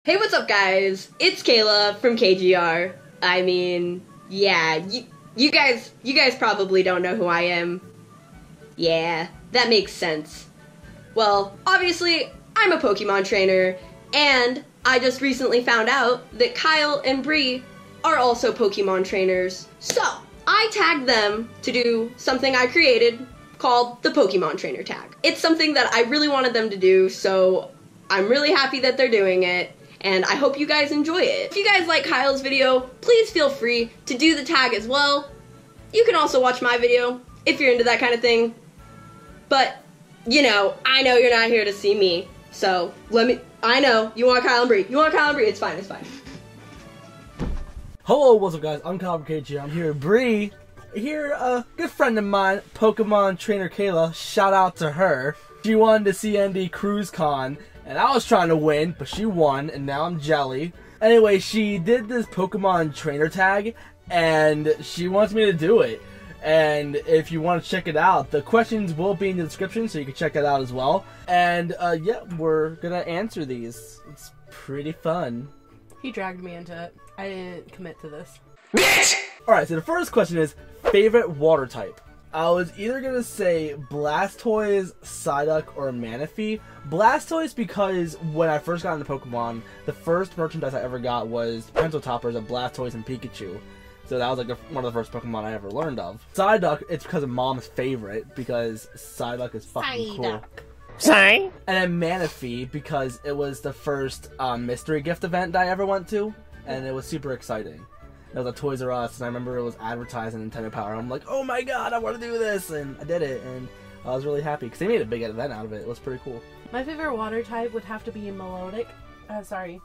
Hey, what's up, guys? It's Kayla from KGR. I mean, yeah, you guys probably don't know who I am. Yeah, that makes sense. Well, obviously, I'm a Pokemon trainer, and I just recently found out that Kyle and Bree are also Pokemon trainers. So, I tagged them to do something I created called the Pokemon Trainer Tag. It's something that I really wanted them to do, so I'm really happy that they're doing it, and I hope you guys enjoy it. If you guys like Kyle's video, please feel free to do the tag as well. You can also watch my video if you're into that kind of thing. But, you know, I know you're not here to see me, so I know, you want Kyle and Bree. You want Kyle and Bree, it's fine, it's fine. Hello, what's up, guys? I'm Kyle from KGR. I'm here with Bree. Here, a good friend of mine, Pokemon trainer Kayla. Shout out to her. She wanted to see ND Cruise Con, and I was trying to win, but she won, and now I'm jelly. Anyway, she did this Pokemon trainer tag, and she wants me to do it. And if you want to check it out, the questions will be in the description, so you can check it out as well. And, yeah, we're gonna answer these. It's pretty fun. He dragged me into it. I didn't commit to this. Alright, so the first question is, favorite water type? I was either gonna say Blastoise, Psyduck, or Manaphy. Blastoise because when I first got into Pokemon, the first merchandise I ever got was pencil toppers of Blastoise and Pikachu. So that was like one of the first Pokemon I ever learned of. Psyduck, it's because of Mom's favorite, because Psyduck is fucking cool. Sorry? And then Manaphy because it was the first mystery gift event that I ever went to, and it was super exciting. It was a Toys R Us, and I remember it was advertising Nintendo Power. I'm like, oh my god, I want to do this, and I did it, and I was really happy, because they made a big event out of it. It was pretty cool. My favorite water type would have to be Milotic. Milotic.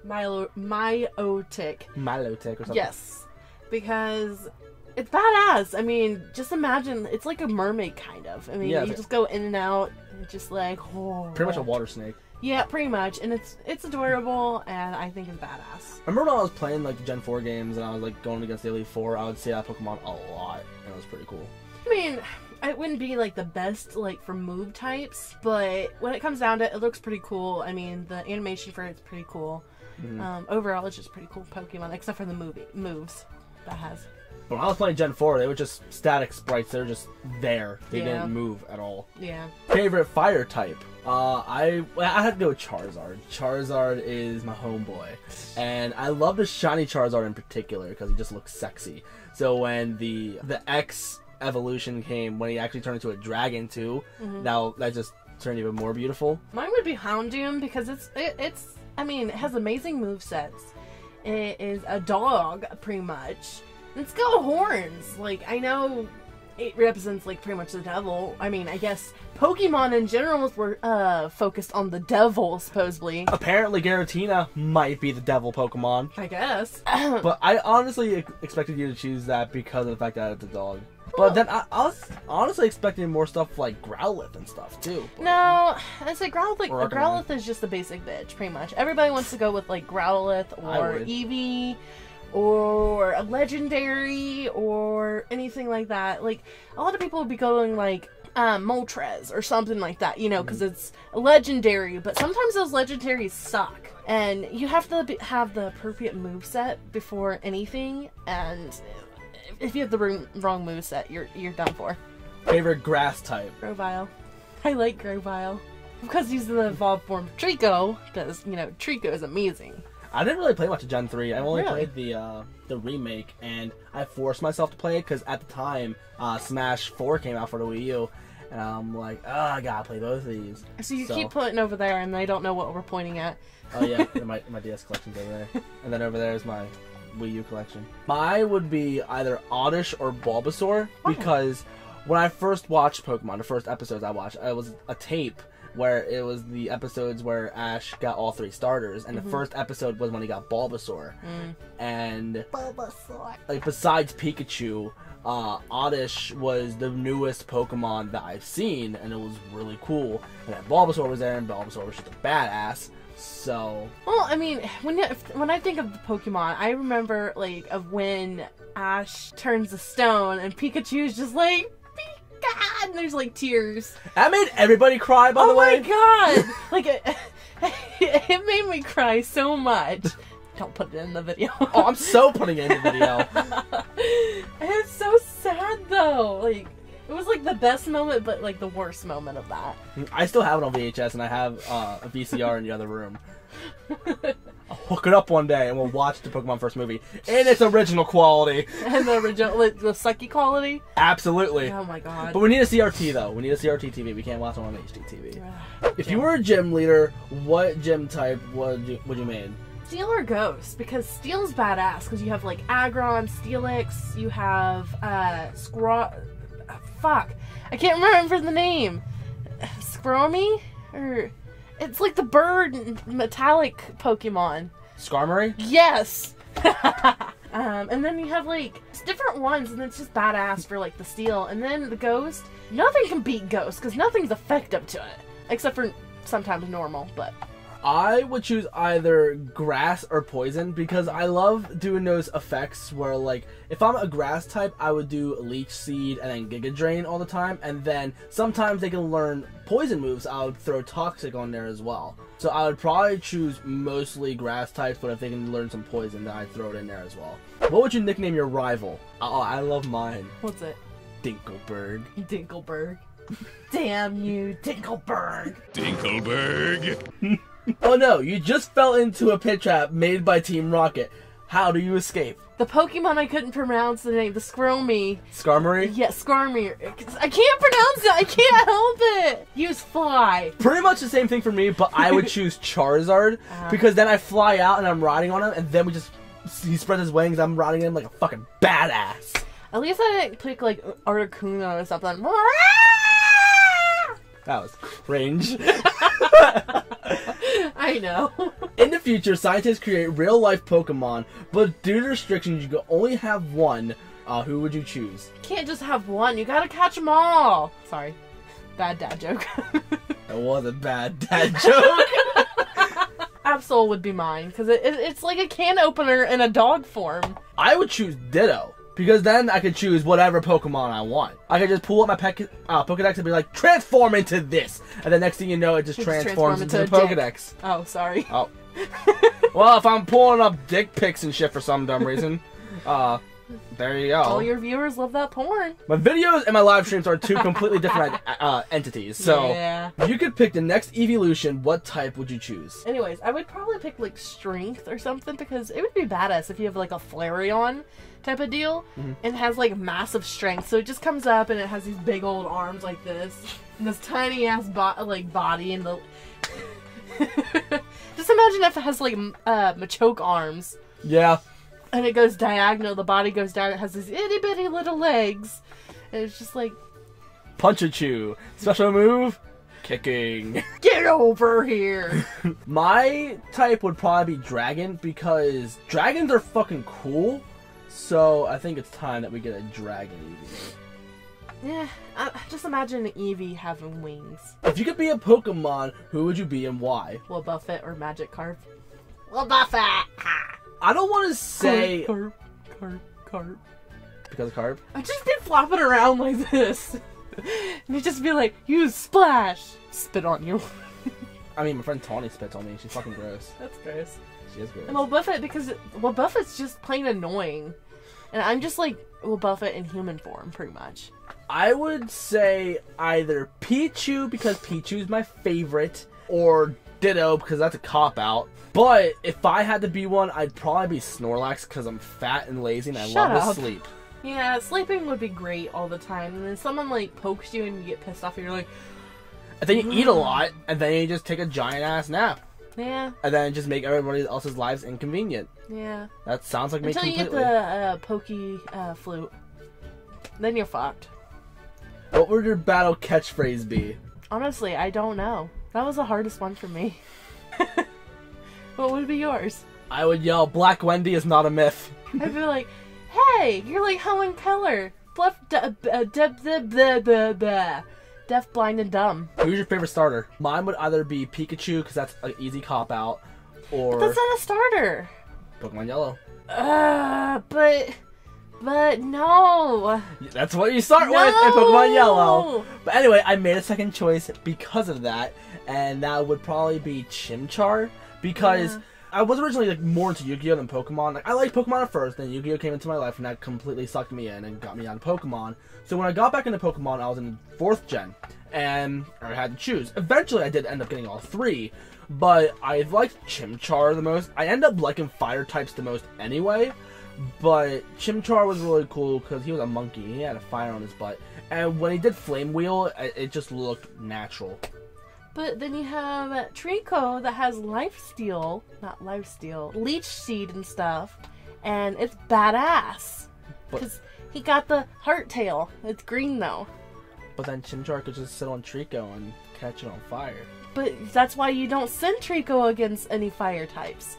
Milotic or something. Yes, because it's badass. I mean, just imagine, it's like a mermaid, kind of. I mean, Yeah, you just go in and out, and just like, oh. Pretty much a water snake. Yeah, pretty much, and it's adorable, and I think it's badass. I remember when I was playing like Gen 4 games, and I was like going against the Elite Four, I would see that Pokemon a lot, and it was pretty cool. I mean, it wouldn't be like the best like for move types, but when it comes down to it, it looks pretty cool. I mean, the animation for it's pretty cool. Mm-hmm. Overall, it's just pretty cool Pokemon, except for the moves that has. When I was playing Gen 4, they were just static sprites. They were just there. They didn't move at all. Yeah. Favorite fire type? I had to go with Charizard. Charizard is my homeboy. And I love the shiny Charizard in particular because he just looks sexy. So when the X evolution came, when he actually turned into a dragon too, now that just turned even more beautiful. Mine would be Houndoom because it's I mean, it has amazing movesets. It is a dog, pretty much. It's got horns. Like, I know it represents, like, pretty much the devil. I mean, I guess Pokemon in general were focused on the devil, supposedly. Apparently, Giratina might be the devil Pokemon. I guess. But I honestly expected you to choose that because of the fact that it's a dog. But then I was honestly expecting more stuff like Growlithe and stuff, too. No, I say Growlithe is just a basic bitch, pretty much. Everybody wants to go with, like, Growlithe or Eevee, or a legendary, or anything like that. Like, a lot of people would be going like Moltres or something like that, you know, because it's a legendary, but sometimes those legendaries suck. And you have to have the appropriate moveset before anything, and if you have the wrong moveset, you're done for. Favorite grass type? Grovyle. I like Grovyle. Because he's the evolved form of Trico, because, you know, Trico is amazing. I didn't really play much of Gen 3. I only played the remake, and I forced myself to play it because at the time, Smash 4 came out for the Wii U, and I'm like, oh, I gotta play both of these. So you keep putting over there, and they don't know what we're pointing at. Oh yeah, my DS collection's over there. And then over there is my Wii U collection. Mine would be either Oddish or Bulbasaur, because when I first watched Pokemon, the first episodes I watched, it was a tape where it was the episodes where Ash got all 3 starters, and the first episode was when he got Bulbasaur. And Bulbasaur, like, besides Pikachu, Oddish was the newest Pokemon that I've seen, and it was really cool. And then Bulbasaur was there, and Bulbasaur was just a badass. So, well, I mean, when I think of the Pokemon, I remember like of when Ash turns to stone, and Pikachu's just like, and there's like tears. That made everybody cry, by the way. Oh my god! Like, It made me cry so much. Don't put it in the video. Oh, I'm so putting it in the video. It's so sad though. Like, it was like the best moment, but like the worst moment of that. I still have it on VHS, and I have a VCR in the other room. I'll hook it up one day, and we'll watch the Pokemon first movie in its original quality. And the original, like, the sucky quality? Absolutely. Oh my god. But we need a CRT, though. We need a CRT TV. We can't watch it on HD TV. If you were a gym leader, what gym type would you main? Steel or Ghost, because Steel's badass, because you have, like, Aggron, Steelix, you have, fuck. I can't remember the name. Skarmory? Or... It's like the bird metallic Pokemon. Skarmory? Yes! And then you have, like, it's different ones, and it's just badass for, like, the Steel. And then the Ghost, nothing can beat Ghost, because nothing's effective to it. Except for sometimes normal, but... I would choose either grass or poison because I love doing those effects where, like, if I'm a grass type, I would do Leech Seed and then Giga Drain all the time, and then sometimes they can learn poison moves. I would throw Toxic on there as well. So I would probably choose mostly grass types, but if they can learn some poison, then I'd throw it in there as well. What would you nickname your rival? Oh, I love mine. What's it? Dinkleberg. Dinkleberg. Damn you, Dinkleberg. Dinkleberg. Oh no, you just fell into a pit trap made by Team Rocket. How do you escape? The Pokemon I couldn't pronounce the name, the Skarmory. Skarmory? Yeah, Skarmory. I can't pronounce it, I can't help it! Use Fly. Pretty much the same thing for me, but I would choose Charizard, because then I fly out and I'm riding on him, and then he spreads his wings, I'm riding him like a fucking badass. At least I didn't pick like Articuno or something. That was cringe. I know. In the future, scientists create real-life Pokemon, but due to restrictions, you can only have one. Who would you choose? Can't just have one. You gotta catch them all. Sorry. Bad dad joke. That was a bad dad joke. Absol would be mine, because it's like a can opener in a dog form. I would choose Ditto. Because then I could choose whatever Pokemon I want. I could just pull up my Pokedex and be like, transform into this! And the next thing you know, it just transforms into the Pokedex. Dick. Oh, sorry. Oh. Well, if I'm pulling up dick pics and shit for some dumb reason, there you go. All your viewers love that porn. My videos and my live streams are two completely different entities. So, yeah. If you could pick the next eeveelution, what type would you choose? Anyways, I would probably pick, like, Strength or something, because it would be badass if you have, like, a Flareon type of deal, and has, like, massive strength. So it just comes up, and it has these big old arms like this, and this tiny-ass body, and the... Just imagine if it has, like, Machoke arms. Yeah. And it goes diagonal, the body goes down, it has these itty-bitty little legs. And it's just like... Punch-a-chew. Special move? Kicking. Get over here! My type would probably be Dragon, because dragons are fucking cool. So I think it's time that we get a Dragon Eevee. Yeah, just imagine an Eevee having wings. If you could be a Pokemon, who would you be and why? Buffet or Magikarp? Buffet! I don't want to say... Carp. Because of Carp? I just be flopping around like this. And you just be like, you splash! Spit on you. I mean, my friend Tawny spits on me. She's fucking gross. That's gross. She is gross. And Buffet, because Buffet's just plain annoying. And I'm just like Buffet in human form, pretty much. I would say either Pichu, because Pichu's my favorite, or Ditto, because that's a cop-out. But if I had to be one, I'd probably be Snorlax, because I'm fat and lazy and I love to sleep. Yeah, sleeping would be great all the time. And then someone, like, pokes you and you get pissed off and you're like... And then you eat a lot, and then you just take a giant-ass nap. Yeah. And then just make everybody else's lives inconvenient. Yeah. That sounds like me completely. Until you get the Pokey flute. Then you're fucked. What would your battle catchphrase be? Honestly, I don't know. That was the hardest one for me. What would be yours? I would yell, Black Wendy is not a myth. I'd be like, hey, you're like Helen Keller. Deaf, blind, and dumb. Who's your favorite starter? Mine would either be Pikachu, because that's an easy cop-out, or... But that's not a starter. Pokemon Yellow. But... But no. That's what you start with in Pokemon Yellow. But anyway, I made a second choice because of that, and that would probably be Chimchar, because I was originally like more into Yu-Gi-Oh than Pokemon. Like, I liked Pokemon at first, then Yu-Gi-Oh came into my life, and that completely sucked me in and got me out of Pokemon. So when I got back into Pokemon, I was in 4th gen, and I had to choose. Eventually, I did end up getting all 3, but I liked Chimchar the most. I ended up liking fire types the most anyway. But Chimchar was really cool because he was a monkey. He had a fire on his butt. And when he did Flame Wheel, it just looked natural. But then you have Trico that has Leech Seed and stuff. And it's badass. Because he got the heart tail. It's green though. But then Chimchar could just sit on Trico and catch it on fire. But that's why you don't send Trico against any fire types.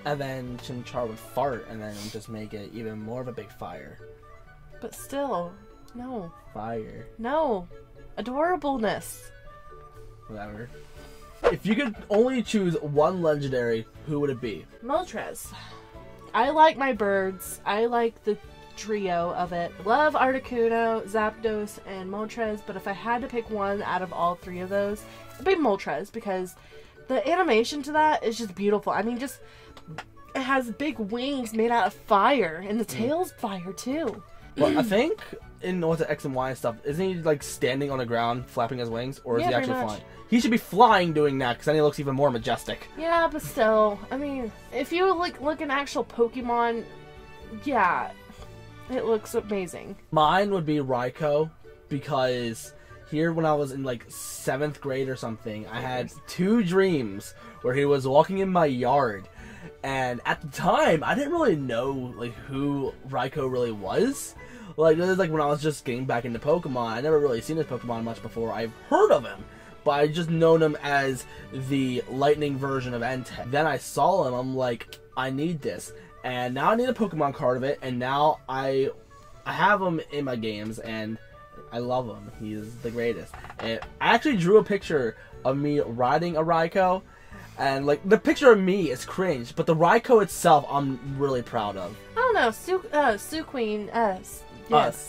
And then Chimchar would fart and then just make it even more of a big fire. But still, no. Fire. No. Adorableness. Whatever. If you could only choose one legendary, who would it be? Moltres. I like my birds. I like the trio of it. Love Articuno, Zapdos, and Moltres, but if I had to pick one out of all 3 of those, it'd be Moltres, because the animation to that is just beautiful. I mean, just... it has big wings made out of fire, and the tail's fire too. Well, I think in what's the X and Y stuff, isn't he like standing on the ground flapping his wings, or is he actually flying? He should be flying doing that, because then he looks even more majestic. Yeah, but still, I mean, if you look an actual Pokemon, yeah, it looks amazing. Mine would be Raikou, because here when I was in like 7th grade or something, I had 2 dreams where he was walking in my yard. And at the time, I didn't really know like who Raikou really was. Like, this is like when I was just getting back into Pokemon. I never really seen this Pokemon much before. I've heard of him, but I just known him as the lightning version of Entei. Then I saw him, I'm like, I need this. And now I need a Pokemon card of it, and now I have him in my games, and I love him. He's the greatest. And I actually drew a picture of me riding a Raikou. And, like, the picture of me is cringe, but the Raikou itself, I'm really proud of. I don't know. Suicune, yes.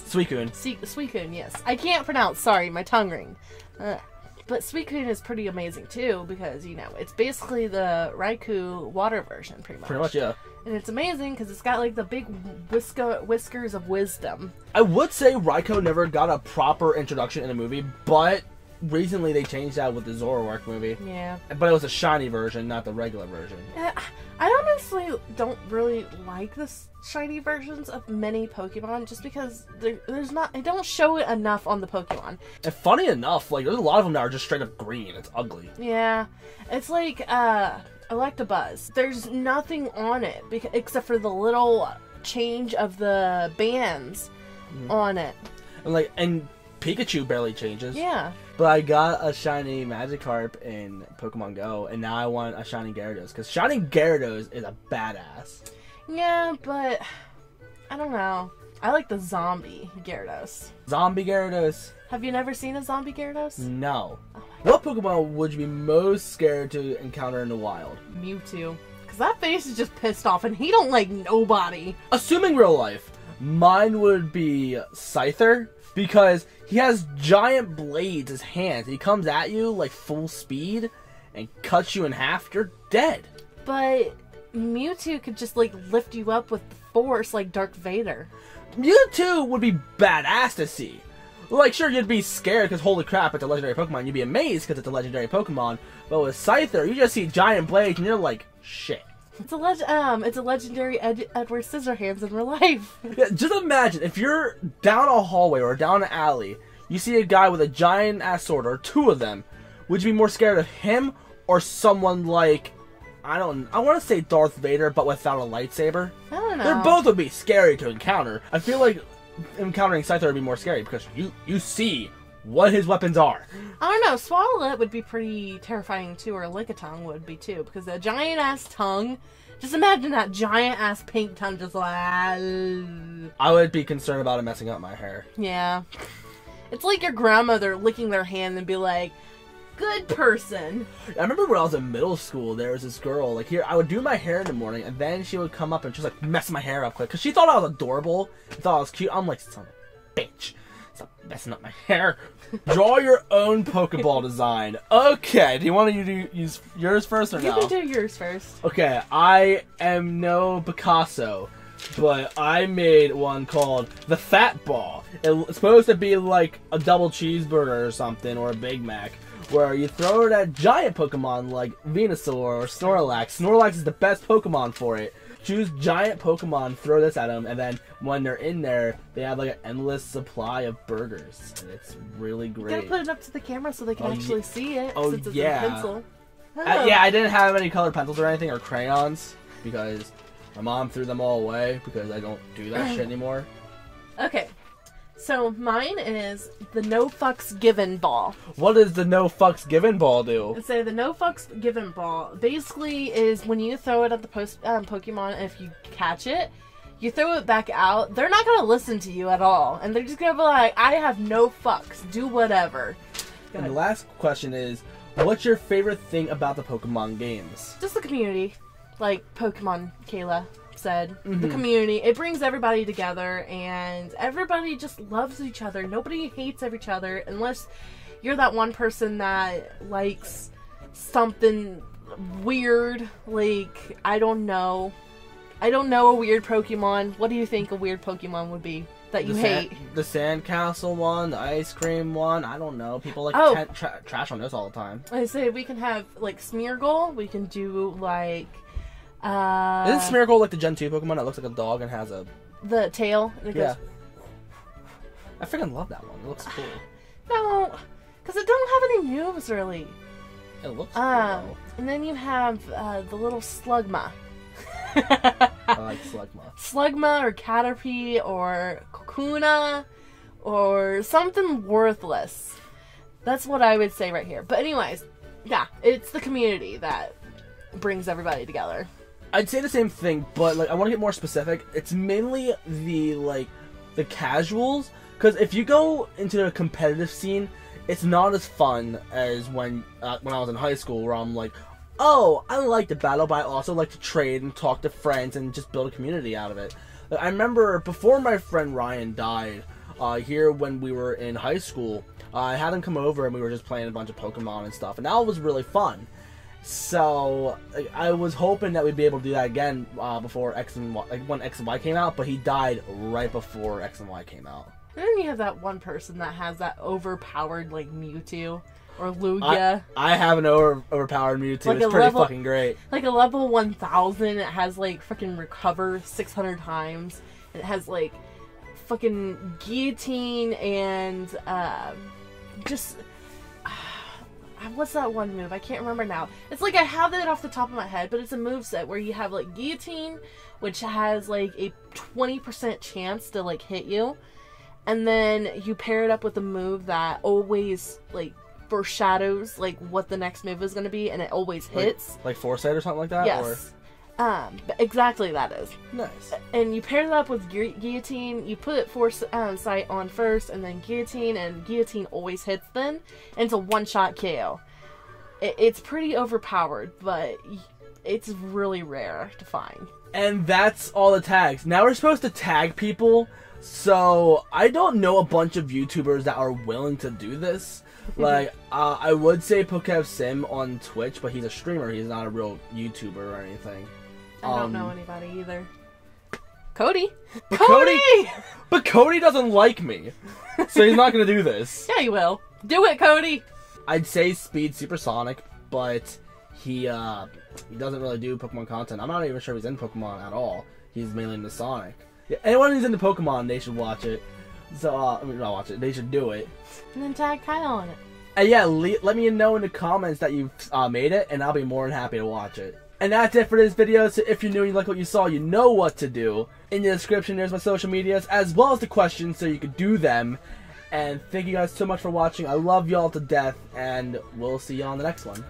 Suicune. Suicune, yes. I can't pronounce, sorry, my tongue ring. But Suicune is pretty amazing, too, because, you know, it's basically the Raikou water version, pretty much. Pretty much, yeah. And it's amazing, because it's got, like, the big whiskers of wisdom. I would say Raikou never got a proper introduction in a movie, but... recently they changed that with the Zoroark movie. Yeah. But it was a shiny version, not the regular version. I honestly don't really like the shiny versions of many Pokemon just because there's not... I don't show it enough on the Pokemon. And funny enough, like, there's a lot of them that are just straight up green. It's ugly. Yeah. It's like, Electabuzz. There's nothing on it except for the little change of the bands on it. And Pikachu barely changes. Yeah. But I got a shiny Magikarp in Pokemon Go, and now I want a shiny Gyarados, because shiny Gyarados is a badass. Yeah, but I don't know. I like the zombie Gyarados. Zombie Gyarados? Have you never seen a zombie Gyarados? No. Oh, what Pokemon would you be most scared to encounter in the wild? Mewtwo. Because that face is just pissed off, and he don't like nobody. Assuming real life, mine would be Scyther. Because he has giant blades as hands. He comes at you like full speed and cuts you in half. You're dead. But Mewtwo could just like lift you up with force like Darth Vader. Mewtwo would be badass to see. Like, sure, you'd be scared because holy crap, it's a legendary Pokemon. You'd be amazed because it's a legendary Pokemon. But with Scyther, you just see giant blades and you're like, shit. It's a legendary Edward Scissorhands in real life. Yeah, just imagine if you're down a hallway or down an alley, you see a guy with a giant ass sword or 2 of them. Would you be more scared of him or someone like, I want to say Darth Vader, but without a lightsaber? I don't know. They both would be scary to encounter. I feel like encountering Scyther would be more scary because you see what his weapons are. I don't know. Swalowlet would be pretty terrifying too, or Lickitung would be too, because the giant ass tongue. Just imagine that giant ass pink tongue just like. I would be concerned about it messing up my hair. Yeah. It's like your grandmother licking their hand and be like, good person. I remember when I was in middle school, there was this girl, like, here, I would do my hair in the morning, and then she would come up and just, like, mess my hair up quick, because she thought I was adorable, and thought I was cute. I'm like, son of a bitch, stop messing up my hair. Draw your own Pokeball design. Okay, do you want to use yours first or no? You can do yours first. Okay, I am no Picasso, but I made one called the Fat Ball. It's supposed to be like a double cheeseburger or something, or a Big Mac, where you throw it at giant Pokemon like Venusaur or Snorlax. Snorlax is the best Pokemon for it. Choose giant Pokemon, throw this at them, and then when they're in there, they have like an endless supply of burgers. And it's really great. You gotta put it up to the camera so they can actually see it. Oh, since it's yeah. a pencil. Yeah, I didn't have any colored pencils or anything, or crayons, because my mom threw them all away, because I don't do that shit anymore. Okay. So mine is the No Fucks Given Ball. What does the No Fucks Given Ball do? So the No Fucks Given Ball basically is when you throw it at the Pokemon, and if you catch it, you throw it back out. They're not going to listen to you at all. And they're just going to be like, I have no fucks. Do whatever. And the last question is, what's your favorite thing about the Pokemon games? Just the community. Like Pokemon Kayla said. The community. It brings everybody together, and everybody just loves each other. Nobody hates each other unless you're that one person that likes something weird. Like, I don't know a weird Pokemon. What do you think a weird Pokemon would be that you hate? The sandcastle one, the ice cream one. I don't know. People like trash on those all the time. I say we can have like Smeargle. We can do like Isn't Smeargle like the Gen 2 Pokemon that looks like a dog and has the tail? And it yeah. goes... I freaking love that one. It looks cool. No, because it don't have any moves really. It looks cool. And then you have the little Slugma. I like Slugma. Slugma or Caterpie or Kakuna or something worthless. That's what I would say right here. But anyways, yeah, it's the community that brings everybody together. I'd say the same thing, but like I want to get more specific. It's mainly the casuals, because if you go into the competitive scene, it's not as fun as when I was in high school, where I'm like, oh, I like to battle, but I also like to trade and talk to friends and just build a community out of it. I remember before my friend Ryan died, here when we were in high school, I had him come over and we were just playing a bunch of Pokemon and stuff, and that was really fun. So I was hoping that we'd be able to do that again before X and Y, when X and Y came out, but he died right before X and Y came out. And then you have that one person that has that overpowered like Mewtwo or Lugia. I have an overpowered Mewtwo. Like it's pretty fucking great. Like a level 1000, it has like freaking recover 600 times. And it has like fucking guillotine and just what's that one move? I can't remember now. It's like I have it off the top of my head, but it's a moveset where you have like guillotine, which has like a 20% chance to like hit you, and then you pair it up with a move that always like foreshadows like what the next move is going to be, and it always hits. Like foresight or something like that. Yes. Exactly that is. Nice. And you pair that up with guillotine, you put foresight on first, and then guillotine, and guillotine always hits then, and it's a one-shot KO. It's pretty overpowered, but it's really rare to find. And that's all the tags. Now we're supposed to tag people, so I don't know a bunch of YouTubers that are willing to do this. Like, I would say Pokev Sim on Twitch, but he's a streamer, he's not a real YouTuber or anything. I don't know anybody either. Cody! But Cody doesn't like me, so he's not gonna do this. Yeah, he will. Do it, Cody! I'd say Speed Supersonic, but he doesn't really do Pokemon content. I'm not even sure if he's in Pokemon at all. He's mainly into Sonic. Yeah, anyone who's into Pokemon, they should watch it. So, I mean, not watch it, they should do it. And then tag Kyle on it. And yeah, let me know in the comments that you've made it, and I'll be more than happy to watch it. And that's it for this video, so if you're new and you like what you saw, you know what to do. In the description, there's my social medias, as well as the questions, so you can do them. And thank you guys so much for watching. I love y'all to death, and we'll see you on the next one.